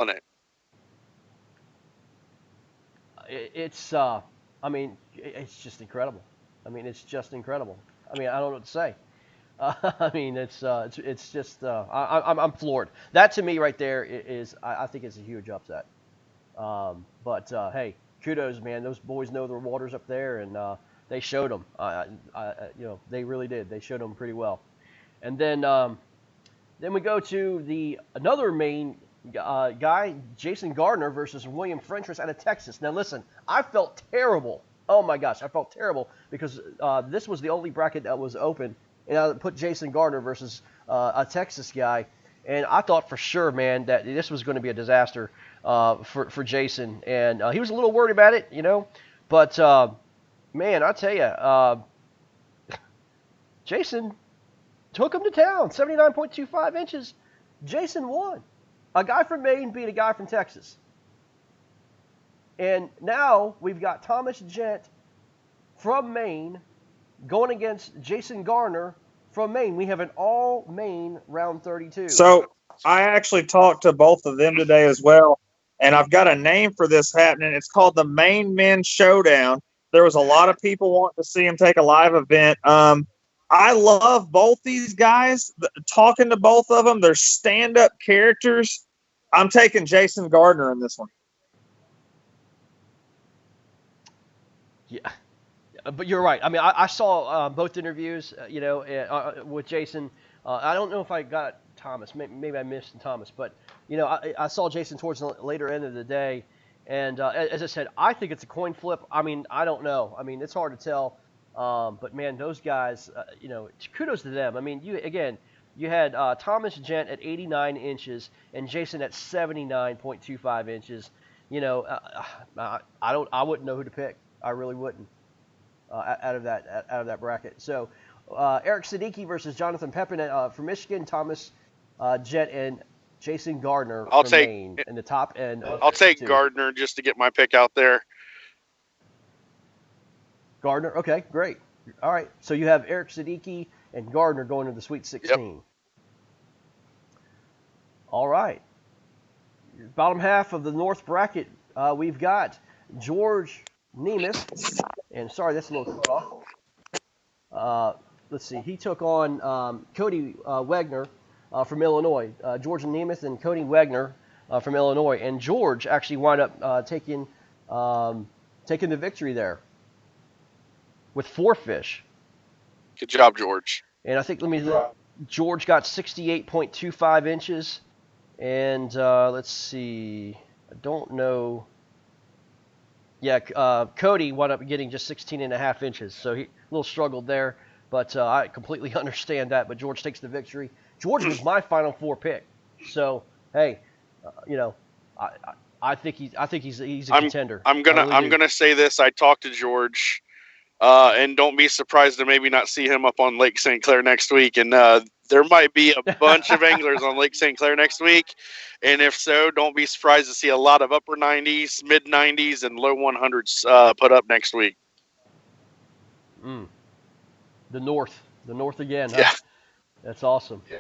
on it. It's I mean, it's just incredible. I mean, it's just incredible. I mean, I don't know what to say. I mean, it's just I'm floored. That to me right there is I think it's a huge upset. But hey, kudos, man. Those boys know their waters up there, and they showed them. They really did. They showed them pretty well. And then we go to the another main guy, Jason Gardner versus William Frentress out of Texas. Now listen, I felt terrible. Oh my gosh, I felt terrible because this was the only bracket that was open, and I put Jason Gardner versus a Texas guy, and I thought for sure, man, that this was going to be a disaster for Jason, and he was a little worried about it, but man, I tell you, Jason took him to town, 79.25 inches. Jason won. A guy from Maine beat a guy from Texas. And now we've got Thomas Gent from Maine going against Jason Garner from Maine. We have an all-Maine round 32. So I actually talked to both of them today as well, and I've got a name for this happening. It's called the Maine Men Showdown. There was a lot of people wanting to see him take a live event. I love both these guys. Talking to both of them, they're stand-up characters. I'm taking Jason Gardner in this one. Yeah, but you're right. I mean, I saw both interviews, with Jason. I don't know if I got Thomas. Maybe I missed Thomas, but I saw Jason towards the later end of the day, and as I said, I think it's a coin flip. I mean, I don't know. I mean, it's hard to tell. But man, those guys, kudos to them. I mean, you had Thomas Gent at 89 inches and Jason at 79.25 inches. I wouldn't know who to pick. I really wouldn't out of that bracket. So Eric Siddiqui versus Jonathan Pepin from Michigan, Thomas Gent and Jason Gardner from Maine in the top end. I'll take Gardner just to get my pick out there. Gardner, okay, great. All right, so you have Eric Siddiqui and Gardner going to the Sweet 16. Yep. All right. Bottom half of the North bracket, we've got George Nemeth, and sorry, that's a little cut off. Let's see, he took on Cody Wegner from Illinois. George Nemeth and Cody Wegner from Illinois, and George actually wound up taking the victory there with 4 fish. Good job, George. And I think George got 68.25 inches. And let's see. I don't know. Yeah, Cody wound up getting just 16.5 inches. So he a little struggled there. But I completely understand that. But George takes the victory. George was my Final Four pick. So, hey, I think he's a contender. I'm gonna say this. I talked to George. And don't be surprised to maybe not see him up on Lake St. Clair next week. And there might be a bunch of anglers on Lake St. Clair next week. And if so, don't be surprised to see a lot of upper 90s, mid 90s, and low 100s put up next week. The North again. Huh? Yeah, that's awesome. Yeah.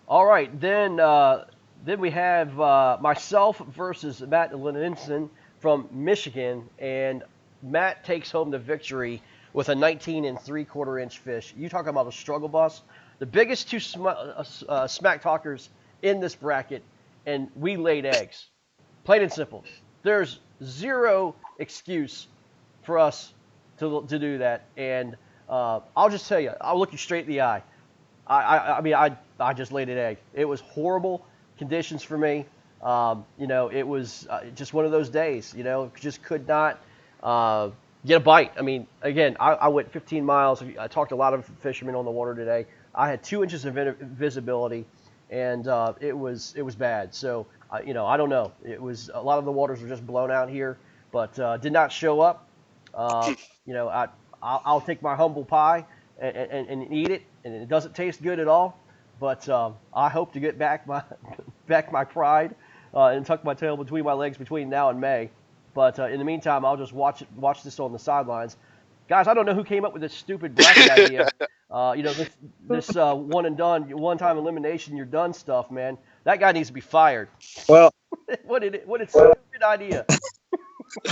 All right, then we have myself versus Matt Leninson from Michigan, and Matt takes home the victory with a 19 3/4 inch fish. You talking about a struggle bus? The biggest two smack talkers in this bracket, and we laid eggs. Plain and simple. There's zero excuse for us to do that, and I'll just tell you, I'll look you straight in the eye. I just laid an egg. It was horrible conditions for me. It was just one of those days. Just could not get a bite. I mean, again, I went 15 miles. I talked to a lot of fishermen on the water today. I had 2 inches of visibility, and it was bad. So, I don't know. It was a lot of the waters were just blown out here, but did not show up. I'll take my humble pie and eat it, and it doesn't taste good at all. But I hope to get back my pride and tuck my tail between my legs between now and May. But in the meantime, I'll just watch this on the sidelines. Guys, I don't know who came up with this stupid bracket idea. This one and done, one-time elimination, you're done stuff, man. That guy needs to be fired. Well, What a stupid idea.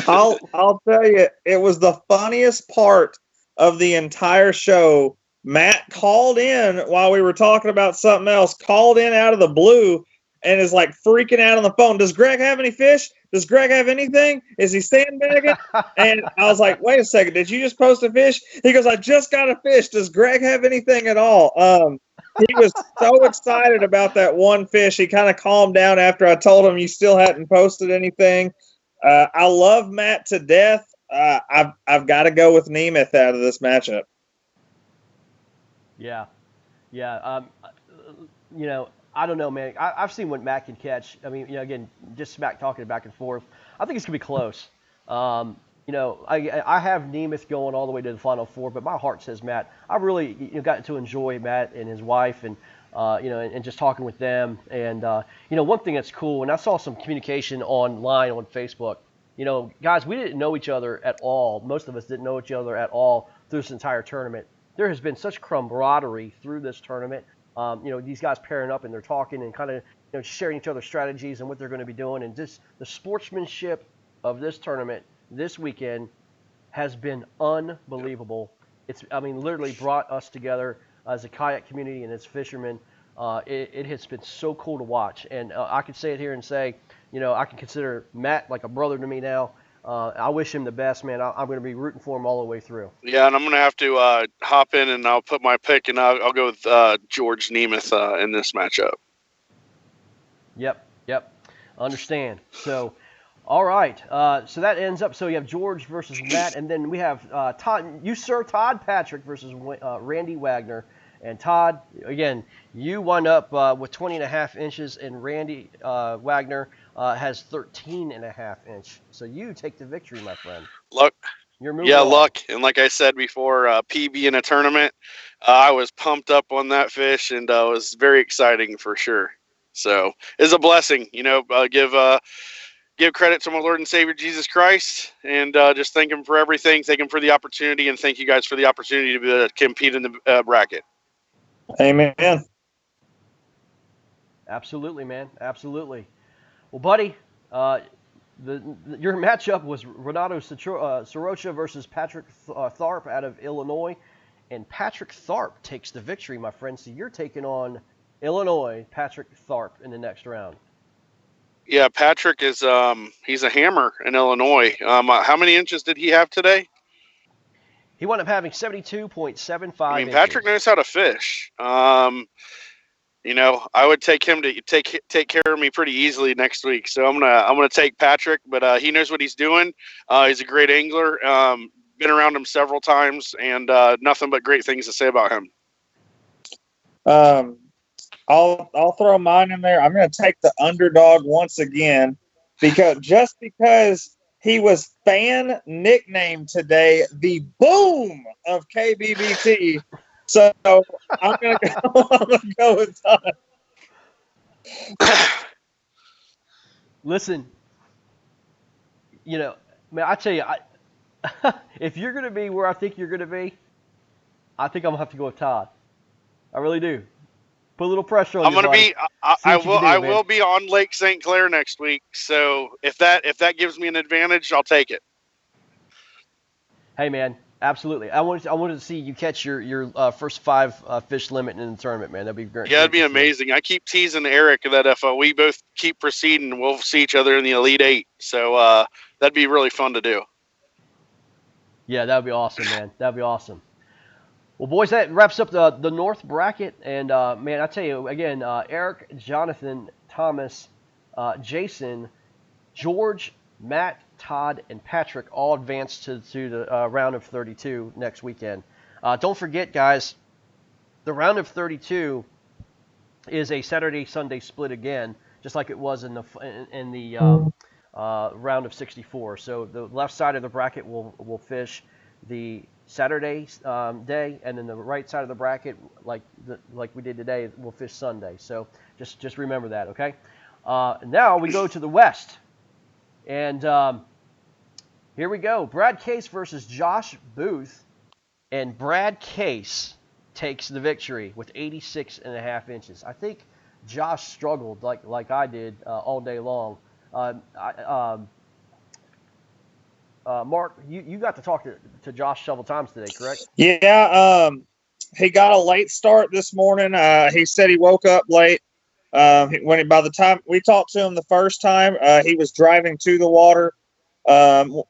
I'll tell you, it was the funniest part of the entire show. Matt called in while we were talking about something else, called in out of the blue, and is like freaking out on the phone. Does Greg have any fish? Does Greg have anything? Is he sandbagging? And I was like, wait a second, did you just post a fish? He goes, I just got a fish. Does Greg have anything at all? He was so excited about that one fish. He kind of calmed down after I told him you still hadn't posted anything. I love Matt to death. I've got to go with Nemeth out of this matchup. Yeah. You know, I don't know, man. I've seen what Matt can catch. I mean, you know, again, just smack talking back and forth. I think it's gonna be close. You know, I have Nemeth going all the way to the Final Four, but my heart says Matt. I really got to enjoy Matt and his wife, and you know, and just talking with them. And you know, one thing that's cool, and I saw some communication online on Facebook. You know, guys, we didn't know each other at all. Most of us didn't know each other at all through this entire tournament. There has been such camaraderie through this tournament. You know, these guys pairing up and they're talking and kind of, you know, sharing each other's strategies and what they're going to be doing. And just the sportsmanship of this tournament this weekend has been unbelievable. It's, I mean, literally brought us together as a kayak community and as fishermen. It has been so cool to watch. And I can say it here and say, you know, I can consider Matt like a brother to me now. I wish him the best, man. I'm going to be rooting for him all the way through. Yeah, and I'm going to have to hop in and I'll put my pick, and I'll go with George Nemeth in this matchup. Yep. Understand. So, all right. So that ends up. So you have George versus Matt, and then we have Todd Patrick versus Randy Wagner. And Todd, again, you wind up with 20.5 inches, and Randy Wagner has 13.5 inch. So you take the victory, my friend. Luck. You're moving on. Luck. And like I said before, PB in a tournament, I was pumped up on that fish, and it was very exciting for sure. So it's a blessing, you know. Give credit to my Lord and Savior Jesus Christ, and just thank Him for everything. Thank Him for the opportunity, and thank you guys for the opportunity to compete in the bracket. Amen. Absolutely, man. Absolutely. Well, buddy, your matchup was Renato Sorocha versus Patrick Tharp out of Illinois, and Patrick Tharp takes the victory, my friend. So you're taking on Illinois, Patrick Tharp in the next round. Yeah, Patrick is he's a hammer in Illinois. How many inches did he have today? He wound up having 72.75 I mean, inches. Patrick knows how to fish. You know, I would take him to take care of me pretty easily next week. So I'm gonna take Patrick, but he knows what he's doing. He's a great angler. Been around him several times, and nothing but great things to say about him. I'll throw mine in there. I'm going to take the underdog once again because he was fan nicknamed today the Boom of KBBT. So I'm going to go with Todd. Listen, you know, man, I tell you, if you're going to be where I think you're going to be, I think I'm going to have to go with Todd. I really do. Put a little pressure on you. I'm going to be. I will be on Lake St. Clair next week. So if that gives me an advantage, I'll take it. Hey man, absolutely. I wanted to see you catch your first 5 fish limit in the tournament, man. That'd be great. Yeah, it'd be amazing. I keep teasing Eric that if we both keep proceeding, we'll see each other in the Elite 8. So that'd be really fun to do. Yeah, that'd be awesome, man. That'd be awesome. Well, boys, that wraps up the North bracket. And, man, I tell you, again, Eric, Jonathan, Thomas, Jason, George, Matt, Todd, and Patrick all advanced to the round of 32 next weekend. Don't forget, guys, the round of 32 is a Saturday-Sunday split again, just like it was in the round of 64. So the left side of the bracket will fish the Saturday day, and then the right side of the bracket, like we did today, we'll fish Sunday. So just remember that, okay? Now we go to the West, and here we go. Brad Case versus Josh Booth, and Brad Case takes the victory with 86.5 inches. I think Josh struggled like I did all day long. Mark, you got to talk to Josh several times today, correct? Yeah, he got a late start this morning. He said he woke up late. By the time we talked to him the first time, he was driving to the water.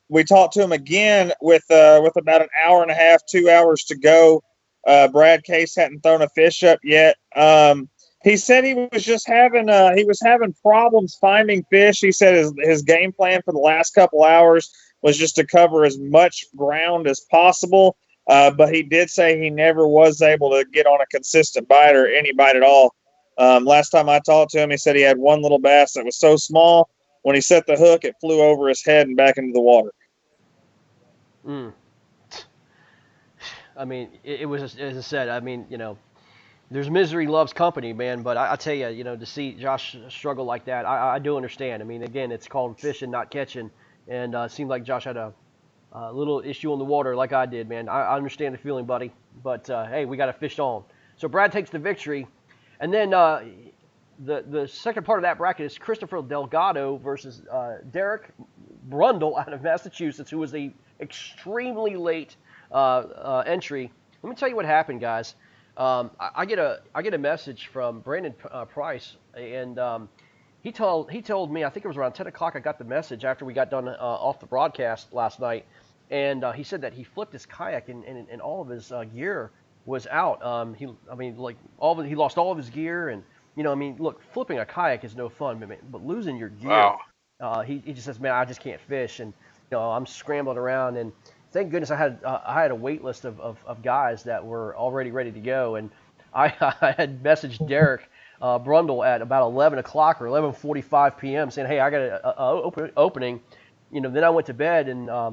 We talked to him again with about an hour and a half, 2 hours to go. Brad Case hadn't thrown a fish up yet. He said he was having problems finding fish. He said his game plan for the last couple hours was just to cover as much ground as possible. But he did say he never was able to get on a consistent bite or any bite at all. Last time I talked to him, he said he had one little bass that was so small, when he set the hook, it flew over his head and back into the water. Mm. I mean, it was as I said. I mean, there's misery loves company, man. But I tell you, to see Josh struggle like that, I do understand. I mean, again, it's called fishing, not catching, and it seemed like Josh had a little issue on the water, like I did, man. I understand the feeling, buddy. But hey, we got to fish on. So Brad takes the victory, and then the second part of that bracket is Christopher Delgado versus Derek Brundle out of Massachusetts, who was a extremely late entry. Let me tell you what happened, guys. I get a message from Brandon Price, and he told me, I think it was around 10 o'clock. I got the message after we got done off the broadcast last night, and he said that he flipped his kayak and all of his gear was out. He lost all of his gear, and look, flipping a kayak is no fun, but losing your gear. Wow. He just says, man, I just can't fish, and I'm scrambling around, and thank goodness I had a wait list of guys that were already ready to go, and I had messaged Derek Brundle at about 11 o'clock or 11:45 p.m. saying, hey, I got a opening. Then I went to bed, and I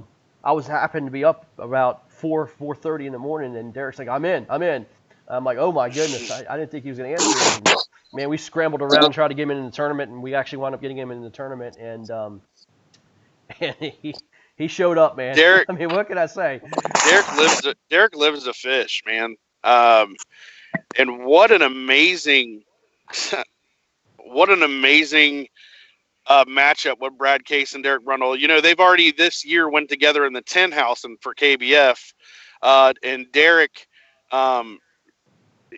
happened to be up about 4:30 in the morning, and Derek's like, I'm in. I'm like, oh my goodness, I didn't think he was going to answer. And, man, we scrambled around, tried to get him in the tournament, and we actually wound up getting him in the tournament, and he showed up, man. Derek, I mean, what can I say? Derek lives to fish, man. And what an amazing matchup with Brad Case and Derek Brundle. They've already this year went together in the 10 house and for KBF. And Derek,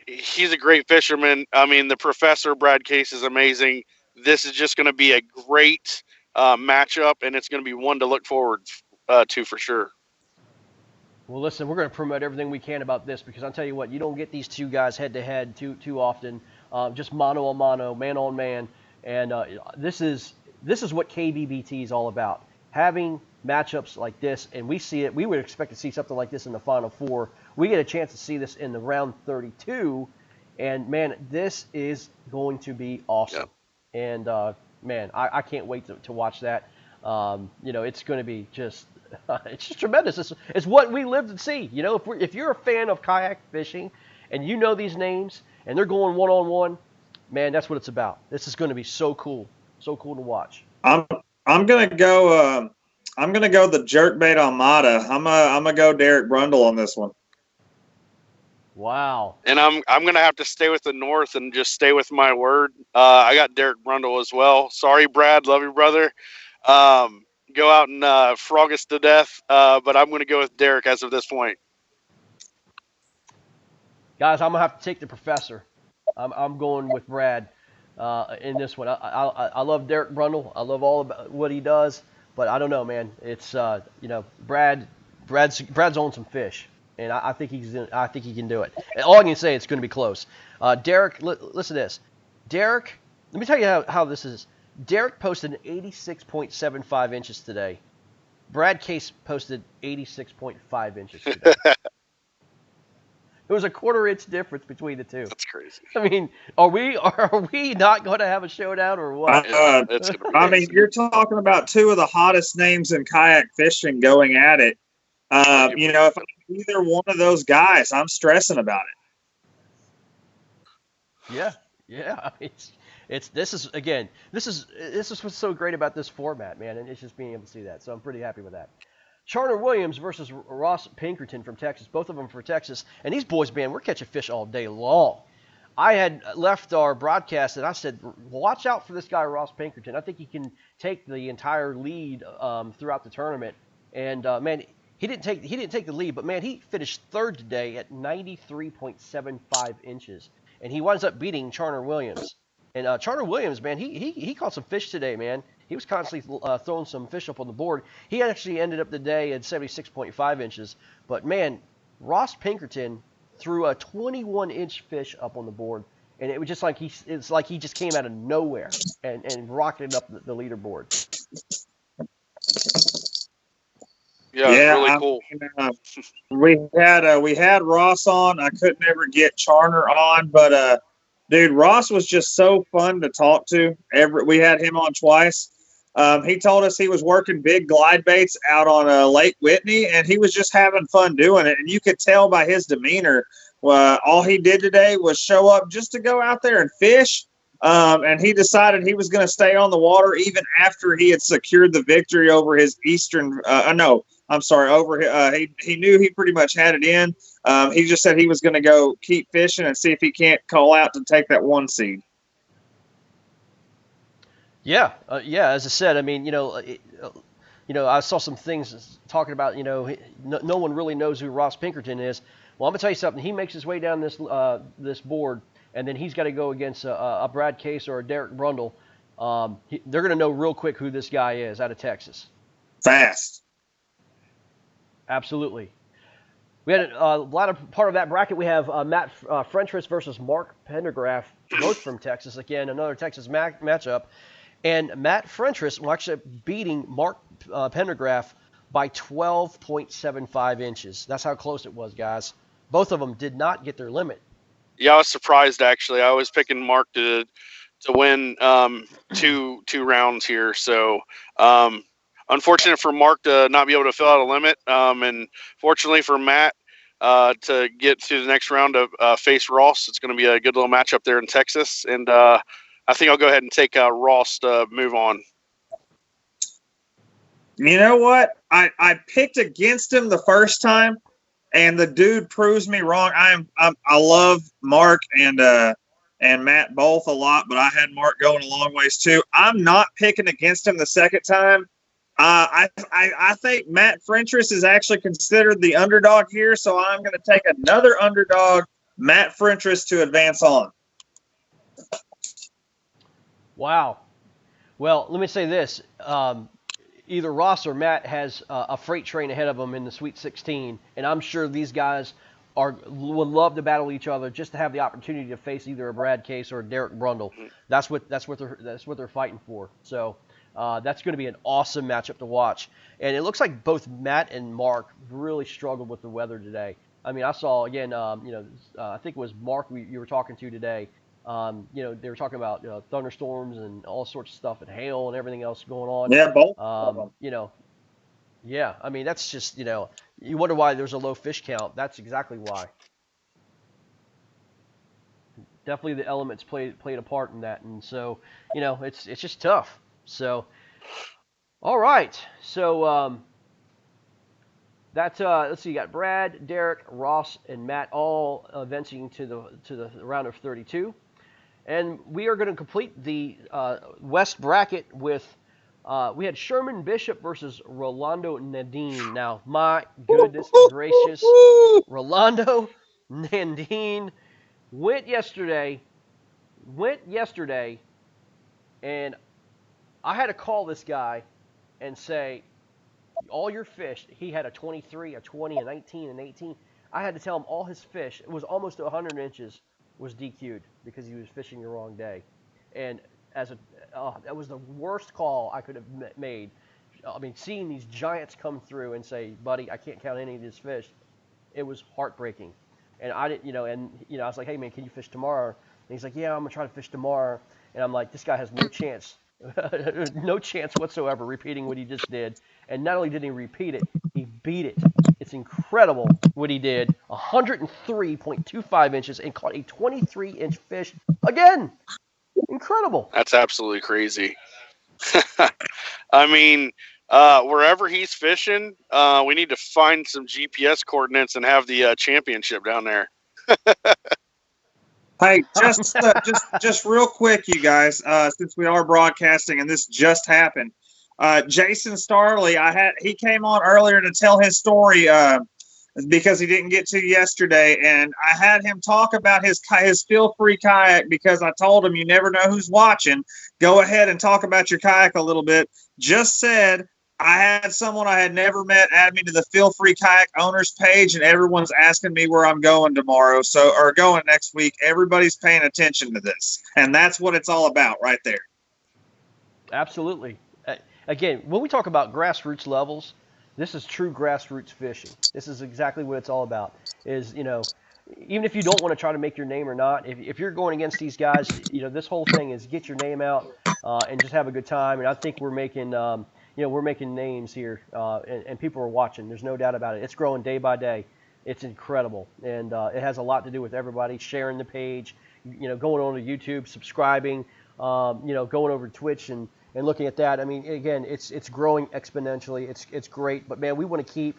he's a great fisherman. I mean, the professor, Brad Case, is amazing. This is just going to be a great matchup, and it's going to be one to look forward to for sure. Well, listen, we're going to promote everything we can about this because I'll tell you what, you don't get these two guys head-to-head too often, just mano a mano, man on man, and this is what KBBT is all about, having matchups like this, and we see it. We would expect to see something like this in the Final Four. We get a chance to see this in the round 32, and man, this is going to be awesome. Yep. And man, I can't wait to watch that. It's going to be just. It's just tremendous. It's what we live to see. If you're a fan of kayak fishing and you know these names and they're going one-on-one, man, that's what it's about. This is going to be so cool to watch. I'm gonna go. I'm gonna go the jerkbait Armada. I'm gonna go Derek Brundle on this one. Wow. And I'm gonna have to stay with the North and just stay with my word. I got Derek Brundle as well. Sorry, Brad. Love you, brother. Go out and frog us to death, but I'm going to go with Derek as of this point. Guys, I'm going to have to take the professor. I'm going with Brad in this one. I love Derek Brundle. I love all about what he does, but I don't know, man. It's Brad's on some fish, and I think he can do it. And all I can say, it's going to be close. Derek, listen to this. Derek, let me tell you how this is. Derek posted 86.75 inches today. Brad Case posted 86.5 inches today. There was a quarter-inch difference between the two. That's crazy. I mean, are we not going to have a showdown or what? I mean, you're talking about two of the hottest names in kayak fishing going at it. If I'm either one of those guys, I'm stressing about it. Yeah. This is what's so great about this format, man, and it's just being able to see that. So I'm pretty happy with that. Charter Williams versus Ross Pinkerton from Texas, both of them for Texas. And these boys, man, we're catching fish all day long. I had left our broadcast and I said, watch out for this guy Ross Pinkerton. I think he can take the entire lead throughout the tournament. And man, he didn't take the lead, but man, he finished third today at 93.75 inches, and he winds up beating Charner Williams. And Charner Williams, man, he caught some fish today, man. He was constantly throwing some fish up on the board. He actually ended up the day at 76.5 inches. But man, Ross Pinkerton threw a 21-inch fish up on the board, and it was just like it's like he just came out of nowhere and rocketed up the leaderboard. Yeah, really cool. We had Ross on. I couldn't ever get Charner on, but dude, Ross was just so fun to talk to. We had him on twice. He told us he was working big glide baits out on Lake Whitney, and he was just having fun doing it. And you could tell by his demeanor, all he did today was show up just to go out there and fish. And he decided he was going to stay on the water even after he had secured the victory over his he knew he pretty much had it in. He just said he was going to go keep fishing and see if he can't call out to take that 1 seed. Yeah. As I said, I mean, I saw some things talking about, no one really knows who Ross Pinkerton is. Well, I'm gonna tell you something. He makes his way down this board, and then he's got to go against a Brad Case or a Derek Brundle. They're gonna know real quick who this guy is out of Texas. Fast. Absolutely. We had a latter part of that bracket. We have Matt Frentress versus Mark Pendergraph, both from Texas. Again, another Texas matchup. And Matt Frentress will actually beating Mark Pendergraph by 12.75 inches. That's how close it was, guys. Both of them did not get their limit. Yeah, I was surprised, actually. I was picking Mark to win two rounds here. So unfortunate for Mark to not be able to fill out a limit. And fortunately for Matt to get to the next round of face Ross. It's going to be a good little matchup there in Texas. And I think I'll go ahead and take Ross to move on. You know what? I picked against him the first time, and the dude proves me wrong. I love Mark and Matt both a lot, but I had Mark going a long ways too. I'm not picking against him the second time. I think Matt Frentress is actually considered the underdog here, so I'm going to take another underdog, Matt Frentress, to advance on. Wow. Well, let me say this. Either Ross or Matt has a freight train ahead of them in the Sweet 16, and I'm sure these guys would love to battle each other just to have the opportunity to face either a Brad Case or a Derek Brundle. That's what they're fighting for. So that's going to be an awesome matchup to watch. And it looks like both Matt and Mark really struggled with the weather today. I mean, I saw again. I think it was Mark you were talking to today. They were talking about thunderstorms and all sorts of stuff and hail and everything else going on. Yeah, both of them. Yeah, I mean, that's just, you wonder why there's a low fish count. That's exactly why. Definitely the elements played a part in that. And so, it's just tough. So, all right. So, that's let's see, you got Brad, Derek, Ross, and Matt all advancing to the round of 32. And we are going to complete the West bracket with we had Sherman Bishop versus Rolando Nadine. Now, my goodness gracious, Rolando Nadine went yesterday, and I had to call this guy and say, all your fish, he had a 23, a 20, a 19, an 18. I had to tell him all his fish, it was almost 100 inches, was DQ'd because he was fishing the wrong day. And that was the worst call I could have made. I mean, seeing these giants come through and say, buddy, I can't count any of this fish, it was heartbreaking. And I didn't, I was like, hey man, can you fish tomorrow? And he's like, yeah, I'm gonna try to fish tomorrow. And I'm like, this guy has no chance. No chance whatsoever repeating what he just did. And not only did he repeat it, he beat it. It's incredible what he did. 103.25 inches and caught a 23-inch fish again. Incredible. That's absolutely crazy. I mean, wherever he's fishing, we need to find some GPS coordinates and have the championship down there. Hey, just real quick, you guys, since we are broadcasting and this just happened, Jason Starley, he came on earlier to tell his story because he didn't get to yesterday, and I had him talk about his feel free kayak because I told him you never know who's watching. Go ahead and talk about your kayak a little bit. Just said I had someone I had never met add me to the Feel Free Kayak owners page, and everyone's asking me where I'm going tomorrow, or going next week. Everybody's paying attention to this, and that's what it's all about right there. Absolutely. Again, when we talk about grassroots levels, this is true grassroots fishing. This is exactly what it's all about. Is even if you don't want to try to make your name or not, if you're going against these guys, this whole thing is get your name out and just have a good time. And I think we're making we're making names here, and people are watching. There's no doubt about it. It's growing day by day. It's incredible, and it has a lot to do with everybody sharing the page, going on to YouTube, subscribing, going over to Twitch and looking at that. I mean, again, it's growing exponentially. It's great, but man, we want to keep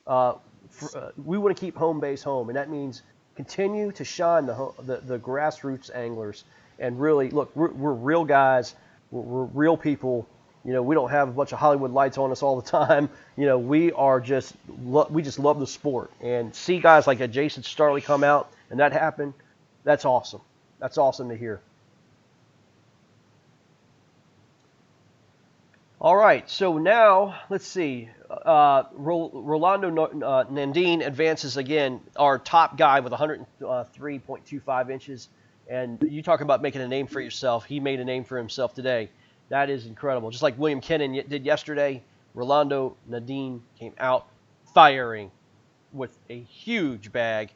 home base home, and that means continue to shine the grassroots anglers and really look. We're real guys. We're real people. We don't have a bunch of Hollywood lights on us all the time. We are we just love the sport, and see guys like a Jason Starley come out and that happen. That's awesome. That's awesome to hear. All right, so now let's see. Rolando Nandine advances again, our top guy with 103.25 inches. And you talk about making a name for yourself. He made a name for himself today. That is incredible. Just like William Kennan did yesterday, Rolando Nandine came out firing with a huge bag,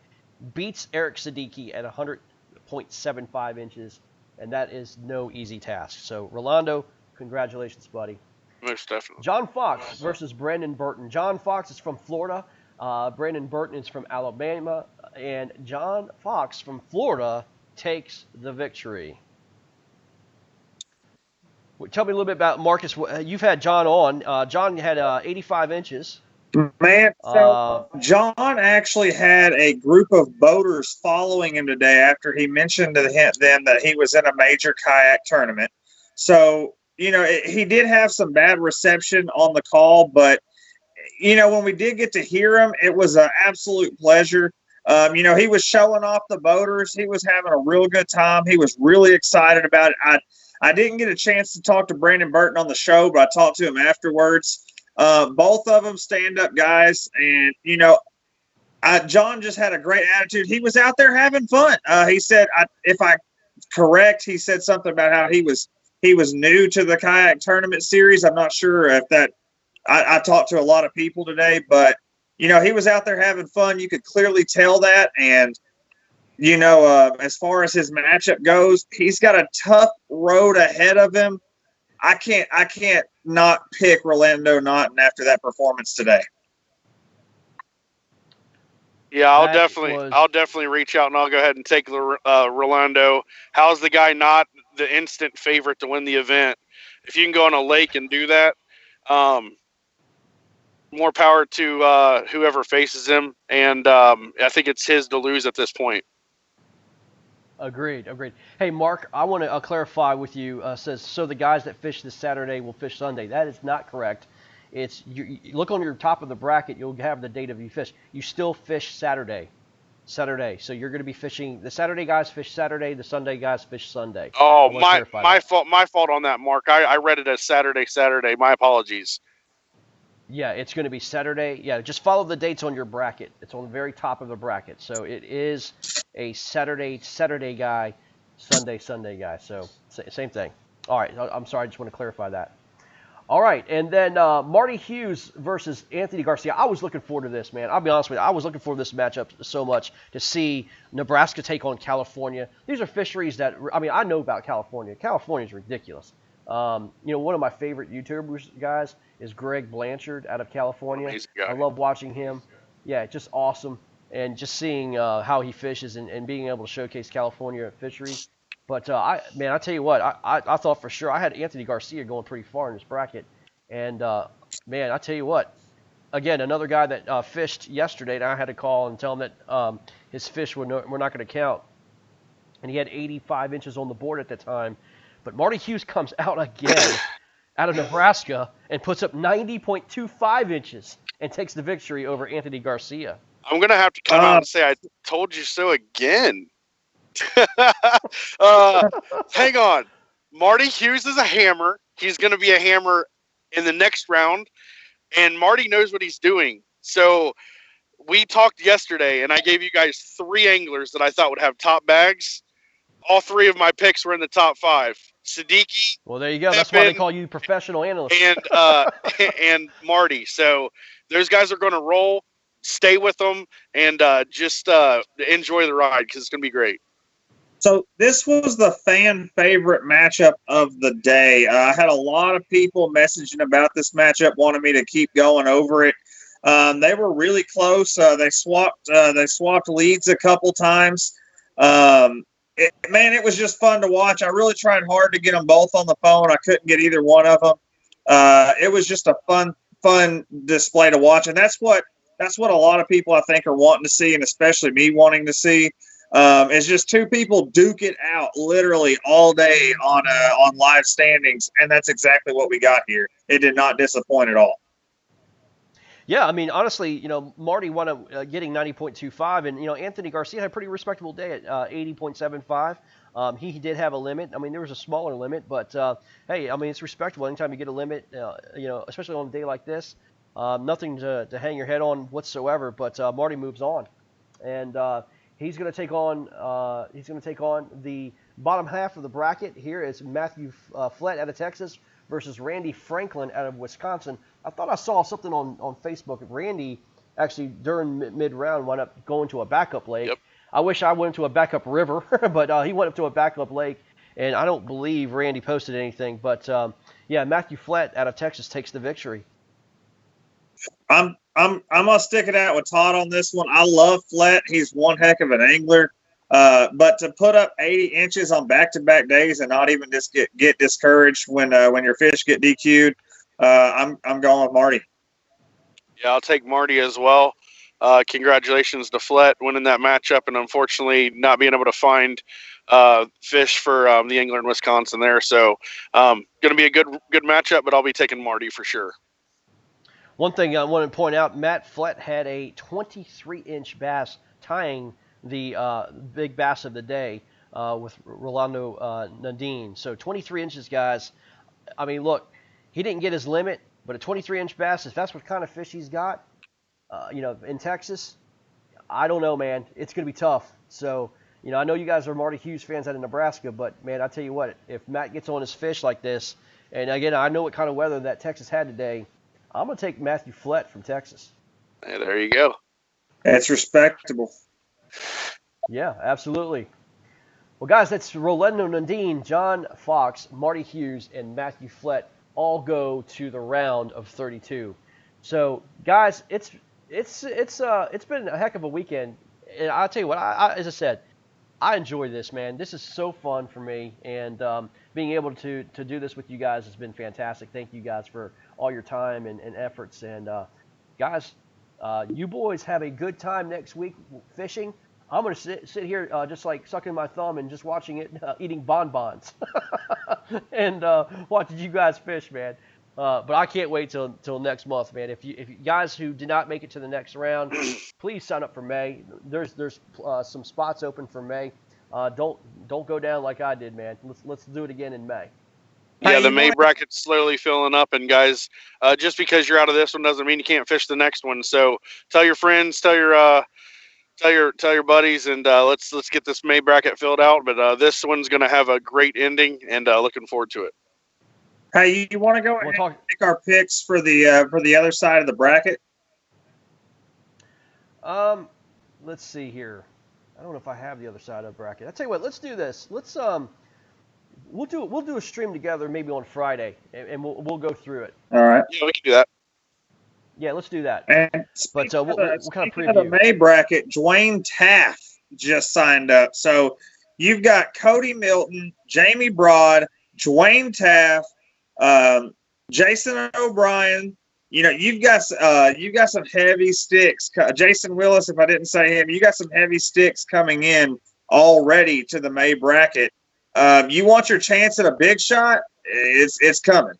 beats Eric Siddiqui at 100.75 inches, and that is no easy task. So, Rolando, congratulations, buddy. Most definitely. John Fox versus Brandon Burton. John Fox is from Florida. Brandon Burton is from Alabama. And John Fox from Florida takes the victory. Tell me a little bit about Marcus. You've had John on. John had 85 inches. Man, so John actually had a group of boaters following him today after he mentioned to them that he was in a major kayak tournament. So, he did have some bad reception on the call, but, when we did get to hear him, it was an absolute pleasure. He was showing off the boaters. He was having a real good time. He was really excited about it. I didn't get a chance to talk to Brandon Burton on the show, but I talked to him afterwards. Both of them stand-up guys, and, John just had a great attitude. He was out there having fun. He said, if I correct, he said something about how he was new to the kayak tournament series. I'm not sure if that I talked to a lot of people today, but, he was out there having fun. You could clearly tell that. And, as far as his matchup goes, he's got a tough road ahead of him. I can't not pick Rolando Naughton after that performance today. Yeah, I'll definitely reach out, and I'll go ahead and take Rolando. How's the guy not the instant favorite to win the event? If you can go on a lake and do that, more power to whoever faces him. And I think it's his to lose at this point. Agreed. Hey, Mark, I want to clarify with you. Says, so the guys that fish this Saturday will fish Sunday. That is not correct. It's you look on your top of the bracket. You'll have the date of you fish. You still fish Saturday. So you're going to be fishing. The Saturday guys fish Saturday. The Sunday guys fish Sunday. Oh, my fault on that, Mark. I read it as Saturday. My apologies. Yeah, it's going to be Saturday. Yeah, just follow the dates on your bracket. It's on the very top of the bracket. So it is a Saturday guy, Sunday guy. So same thing. All right, I'm sorry. I just want to clarify that. All right, and then Marty Hughes versus Anthony Garcia. I was looking forward to this, man. I'll be honest with you. I was looking forward to this matchup so much to see Nebraska take on California. These are fisheries that, I know about California. California is ridiculous. One of my favorite YouTubers, guys, is Greg Blanchard out of California. I love watching him. Yeah, just awesome. And just seeing how he fishes and being able to showcase California fisheries. But, I tell you what, I thought for sure I had Anthony Garcia going pretty far in this bracket. And, I tell you what, again, another guy that fished yesterday, and I had to call and tell him that his fish were not going to count. and he had 85 inches on the board at the time. But Marty Hughes comes out again out of Nebraska and puts up 90.25 inches and takes the victory over Anthony Garcia. I'm going to have to come out and say I told you so again. Hang on. Marty Hughes is a hammer. He's going to be a hammer in the next round, and Marty knows what he's doing. So we talked yesterday, and I gave you guys 3 anglers that I thought would have top bags. All 3 of my picks were in the top 5. Siddiqui. Well, there you go. That's why they call you professional analyst. And Marty. So those guys are going to roll. Stay with them and just enjoy the ride because it's going to be great. So this was the fan favorite matchup of the day. I had a lot of people messaging about this matchup, wanting me to keep going over it. They were really close. They swapped leads a couple times. It was just fun to watch. I really tried hard to get them both on the phone. I couldn't get either one of them. It was just a fun display to watch, and that's what a lot of people I think are wanting to see, and especially me wanting to see. It's just 2 people duke it out literally all day on live standings, and that's exactly what we got here. It did not disappoint at all. Yeah, I mean, honestly, Marty wound up getting 90.25, and, Anthony Garcia had a pretty respectable day at 80.75. He did have a limit. I mean, there was a smaller limit, but, hey, I mean, it's respectable. Anytime you get a limit, especially on a day like this, nothing to hang your head on whatsoever, but Marty moves on. And he's going to take on the bottom half of the bracket. Here is Matthew Flett out of Texas versus Randy Franklin out of Wisconsin. I thought I saw something on Facebook. Randy actually during mid-round wound up going to a backup lake. Yep. I wish I went to a backup river, but he went up to a backup lake, and I don't believe Randy posted anything. But yeah, Matthew Flett out of Texas takes the victory. I'm gonna stick it out with Todd on this one. I love Flett. He's one heck of an angler. But to put up 80 inches on back-to-back days and not even just get discouraged when your fish get DQ'd, I'm going with Marty. Yeah, I'll take Marty as well. Congratulations to Flett winning that matchup, and unfortunately not being able to find fish for the angler in Wisconsin there. So going to be a good matchup, but I'll be taking Marty for sure. One thing I want to point out, Matt Flett had a 23-inch bass tying the big bass of the day with Rolando Nadine. So 23 inches, guys. I mean, look, he didn't get his limit, but a 23-inch bass, if that's what kind of fish he's got, in Texas, I don't know, man. It's going to be tough. So, I know you guys are Marty Hughes fans out of Nebraska, but, man, I tell you what, if Matt gets on his fish like this, and, again, I know what kind of weather that Texas had today, I'm going to take Matthew Flett from Texas. Hey, there you go. That's respectable. Yeah, absolutely. Well, guys, that's Rolando Nadine, John Fox, Marty Hughes, and Matthew Flett all go to the round of 32. So, guys, it's been a heck of a weekend. And I'll tell you what, I as I said, I enjoy this, man. This is so fun for me, and being able to do this with you guys has been fantastic. Thank you guys for all your time and efforts. And guys, you boys have a good time next week fishing. I'm going to sit here just like sucking my thumb and just watching it, eating bonbons, and watching you guys fish, man. But I can't wait till next month, man. If you guys who did not make it to the next round, please sign up for May. There's some spots open for May. Don't go down like I did, man. Let's do it again in May. Yeah, the May bracket's slowly filling up, and guys, just because you're out of this one doesn't mean you can't fish the next one. So tell your friends, tell your buddies, and let's get this May bracket filled out. But this one's going to have a great ending, and looking forward to it. Hey, you want to go ahead and pick our picks for the other side of the bracket? Let's see here. I don't know if I have the other side of the bracket. I'll tell you what. Let's do this. Let's we'll do a stream together maybe on Friday, and we'll go through it. All right. Yeah, we can do that. Yeah, let's do that. And but we'll kind of preview. Of the May bracket, Dwayne Taff just signed up. So you've got Cody Milton, Jamie Broad, Dwayne Taff, Jason O'Brien. You've got some heavy sticks. Jason Willis, if I didn't say him, you got some heavy sticks coming in already to the May bracket. You want your chance at a big shot? It's coming.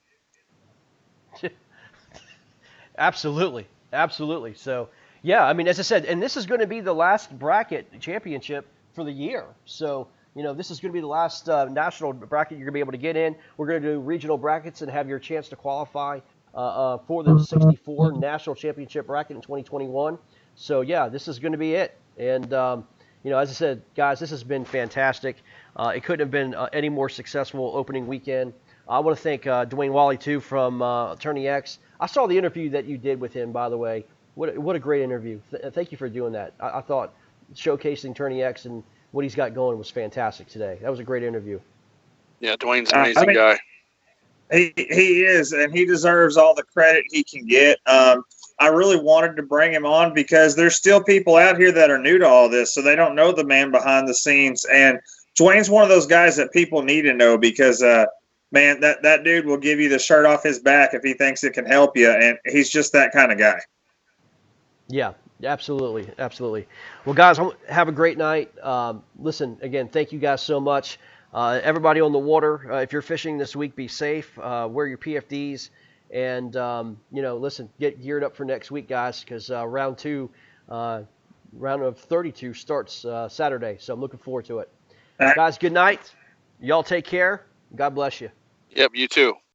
Absolutely, absolutely. So yeah, I mean, as I said, and this is going to be the last bracket championship for the year. So this is going to be the last national bracket you're going to be able to get in. We're going to do regional brackets and have your chance to qualify for the 64 national championship bracket in 2021. So yeah, this is going to be it. And as I said, guys, this has been fantastic. It couldn't have been any more successful opening weekend. I want to thank Dwayne Wally too from Attorney X. I saw the interview that you did with him, by the way. What a great interview. Thank you for doing that. I thought showcasing Attorney X and what he's got going was fantastic today. That was a great interview. Yeah, Dwayne's an amazing guy. He is, and he deserves all the credit he can get. I really wanted to bring him on because there's still people out here that are new to all this, so they don't know the man behind the scenes. And Dwayne's one of those guys that people need to know because man, that dude will give you the shirt off his back if he thinks it can help you, and he's just that kind of guy. Yeah, absolutely, absolutely. Well, guys, have a great night. Listen, again, thank you guys so much. Everybody on the water, if you're fishing this week, be safe. Wear your PFDs, and listen, get geared up for next week, guys, because round of 32 starts Saturday. So I'm looking forward to it. Guys, good night. Y'all take care. God bless you. Yep, you too.